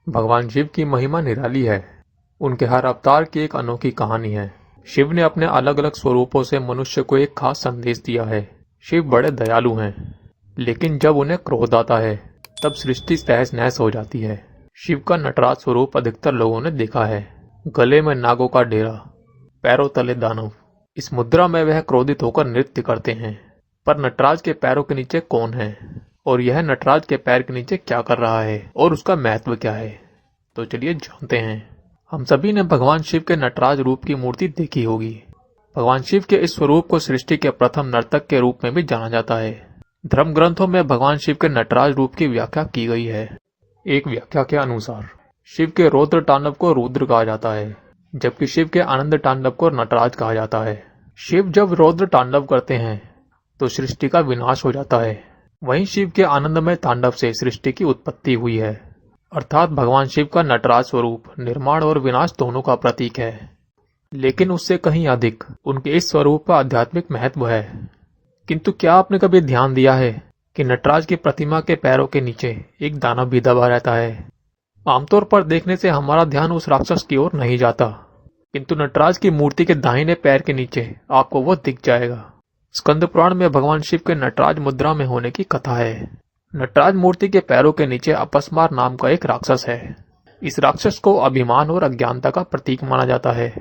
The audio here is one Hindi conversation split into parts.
भगवान शिव की महिमा निराली है। उनके हर अवतार की एक अनोखी कहानी है। शिव ने अपने अलग अलग स्वरूपों से मनुष्य को एक खास संदेश दिया है। शिव बड़े दयालु हैं, लेकिन जब उन्हें क्रोध आता है तब सृष्टि तहस नहस हो जाती है। शिव का नटराज स्वरूप अधिकतर लोगों ने देखा है। गले में नागों का डेरा, पैरों तले दानव। इस मुद्रा में वह क्रोधित होकर नृत्य करते हैं। पर नटराज के पैरों के नीचे कौन है, और यह नटराज के पैर के नीचे क्या कर रहा है, और उसका महत्व क्या है? तो चलिए जानते हैं। हम सभी ने भगवान शिव के नटराज रूप की मूर्ति देखी होगी। भगवान शिव के इस स्वरूप को सृष्टि के प्रथम नर्तक के रूप में भी जाना जाता है। धर्म ग्रंथों में भगवान शिव के नटराज रूप की व्याख्या की गई है। एक व्याख्या के अनुसार शिव के रौद्र तांडव को रुद्र कहा जाता है, जबकि शिव के आनंद तांडव को नटराज कहा जाता है। शिव जब रौद्र तांडव करते हैं तो सृष्टि का विनाश हो जाता है। वहीं शिव के आनंदमय तांडव से सृष्टि की उत्पत्ति हुई है। अर्थात भगवान शिव का नटराज स्वरूप निर्माण और विनाश दोनों का प्रतीक है। लेकिन उससे कहीं अधिक उनके इस स्वरूप का आध्यात्मिक महत्व है। किंतु क्या आपने कभी ध्यान दिया है कि नटराज की प्रतिमा के पैरों के नीचे एक दानव भी दबा रहता है? आमतौर पर देखने से हमारा ध्यान उस राक्षस की ओर नहीं जाता, किंतु नटराज की मूर्ति के दाहिने पैर के नीचे आपको वो दिख जाएगा। स्कंद पुराण में भगवान शिव के नटराज मुद्रा में होने की कथा है। नटराज मूर्ति के पैरों के नीचे अपस्मार नाम का एक राक्षस है। इस राक्षस को अभिमान और अज्ञानता का प्रतीक माना जाता है।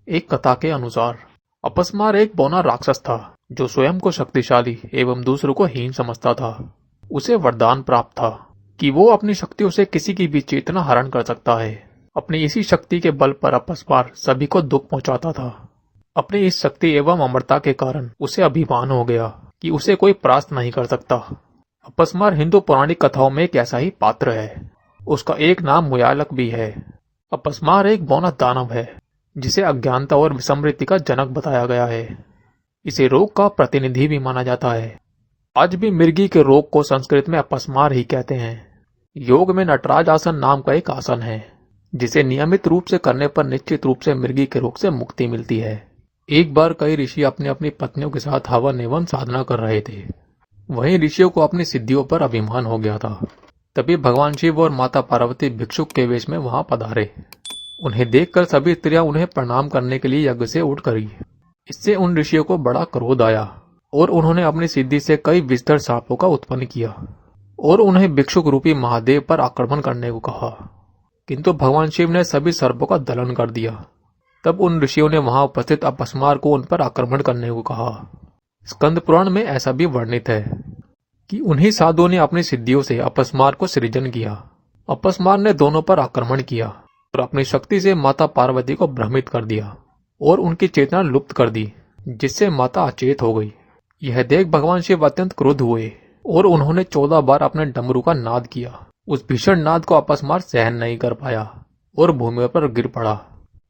एक कथा के अनुसार अपस्मार एक बौना राक्षस था जो स्वयं को शक्तिशाली एवं दूसरों को हीन समझता था। उसे वरदान प्राप्त था कि वो अपनी शक्तियों से किसी की भी चेतना हरण कर सकता है। अपनी इसी शक्ति के बल पर अपस्मार सभी को दुख पहुंचाता था। अपनी इस शक्ति एवं अमरता के कारण उसे अभिमान हो गया कि उसे कोई परास्त नहीं कर सकता। अपस्मार हिंदू पौराणिक कथाओं में एक ऐसा ही पात्र है। उसका एक नाम मुयालक भी है। अपस्मार एक बौना दानव है जिसे अज्ञानता और विसमृति का जनक बताया गया है। इसे रोग का प्रतिनिधि भी माना जाता है। आज भी मृगी के रोग को संस्कृत में अपस्मार ही कहते हैं। योग में नटराज आसन नाम का एक आसन है जिसे नियमित रूप से करने पर निश्चित रूप से मृगी के रोग से मुक्ति मिलती है। एक बार कई ऋषि अपनी अपनी पत्नियों के साथ हवन एवं साधना कर रहे थे। वहीं ऋषियों को अपनी सिद्धियों पर अभिमान हो गया था। तभी भगवान शिव और माता पार्वती भिक्षुक के वेश में वहां पधारे। उन्हें देखकर सभी स्त्रियां उन्हें प्रणाम करने के लिए यज्ञ से उठ करी। इससे उन ऋषियों को बड़ा क्रोध आया और उन्होंने अपनी सिद्धि से कई विस्तर सांपों का उत्पन्न किया और उन्हें भिक्षुक रूपी महादेव पर आक्रमण करने को कहा। किंतु भगवान शिव ने सभी सर्पों का दलन कर दिया। तब उन ऋषियों ने वहां उपस्थित अपस्मार को उन पर आक्रमण करने को कहा। स्कंद पुराण में ऐसा भी वर्णित है कि उन्हीं साधुओं ने अपनी सिद्धियों से अपस्मार को सृजन किया। अपस्मार ने दोनों पर आक्रमण किया और अपनी शक्ति से माता पार्वती को भ्रमित कर दिया और उनकी चेतना लुप्त कर दी, जिससे माता अचेत हो गई। यह देख भगवान शिव अत्यंत क्रुद्ध हुए और उन्होंने 14 बार अपने डमरू का नाद किया। उस भीषण नाद को अपस्मार सहन नहीं कर पाया और भूमि पर गिर पड़ा।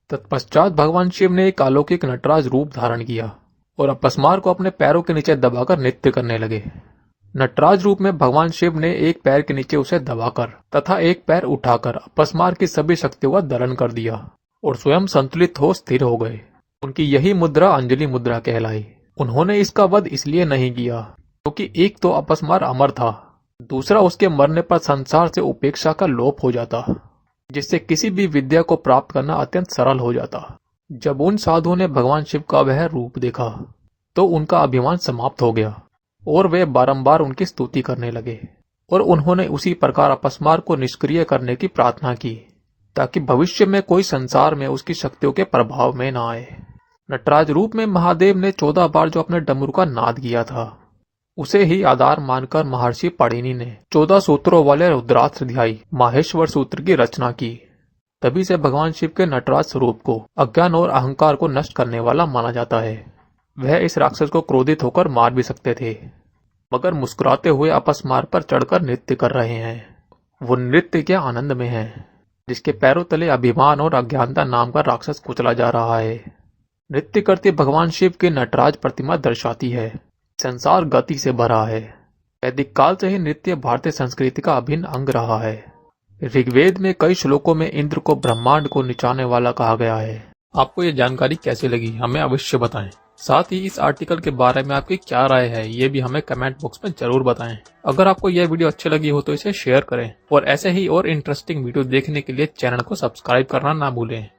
तत्पश्चात भगवान शिव ने एक अलौकिक नटराज रूप धारण किया और अपस्मार को अपने पैरों के नीचे दबाकर नृत्य करने लगे। नटराज रूप में भगवान शिव ने एक पैर के नीचे उसे दबाकर तथा एक पैर उठाकर अपस्मार की सभी शक्तियों का दलन कर दिया और स्वयं संतुलित हो स्थिर हो गए। उनकी यही मुद्रा अंजलि मुद्रा कहलाई। उन्होंने इसका वध इसलिए नहीं किया क्योंकि एक तो अपस्मार अमर था, दूसरा उसके मरने पर संसार से उपेक्षा का लोप हो जाता, जिससे किसी भी विद्या को प्राप्त करना अत्यंत सरल हो जाता। जब उन साधुओं ने भगवान शिव का वह रूप देखा तो उनका अभिमान समाप्त हो गया और वे बारंबार उनकी स्तुति करने लगे और उन्होंने उसी प्रकार अपस्मार को निष्क्रिय करने की प्रार्थना की ताकि भविष्य में कोई संसार में उसकी शक्तियों के प्रभाव में न आए। नटराज रूप में महादेव ने 14 बार जो अपने डमरू का नाद किया था, उसे ही आधार मानकर महर्षि पाणिनि ने 14 सूत्रों वाले रुद्राष्ट्राध्यायी माहेश्वर सूत्र की रचना की। तभी से भगवान शिव के नटराज स्वरूप को अज्ञान और अहंकार को नष्ट करने वाला माना जाता है। वह इस राक्षस को क्रोधित होकर मार भी सकते थे, मगर मुस्कुराते हुए अपस्मार पर चढ़कर नृत्य कर रहे हैं। वो नृत्य के आनंद में है जिसके पैरों तले अभिमान और अज्ञानता नाम का राक्षस कुचला जा रहा है। नृत्य करते भगवान शिव की नटराज प्रतिमा दर्शाती है संसार गति से भरा है। वैदिक काल से ही नृत्य भारतीय संस्कृति का अभिन्न अंग रहा है। ऋग्वेद में कई श्लोकों में इंद्र को ब्रह्मांड को निचाने वाला कहा गया है। आपको ये जानकारी कैसी लगी हमें अवश्य बताएं। साथ ही इस आर्टिकल के बारे में आपकी क्या राय है ये भी हमें कमेंट बॉक्स में जरूर बताएं। अगर आपको यह वीडियो अच्छी लगी हो तो इसे शेयर करें और ऐसे ही और इंटरेस्टिंग वीडियो देखने के लिए चैनल को सब्सक्राइब करना ना भूलें।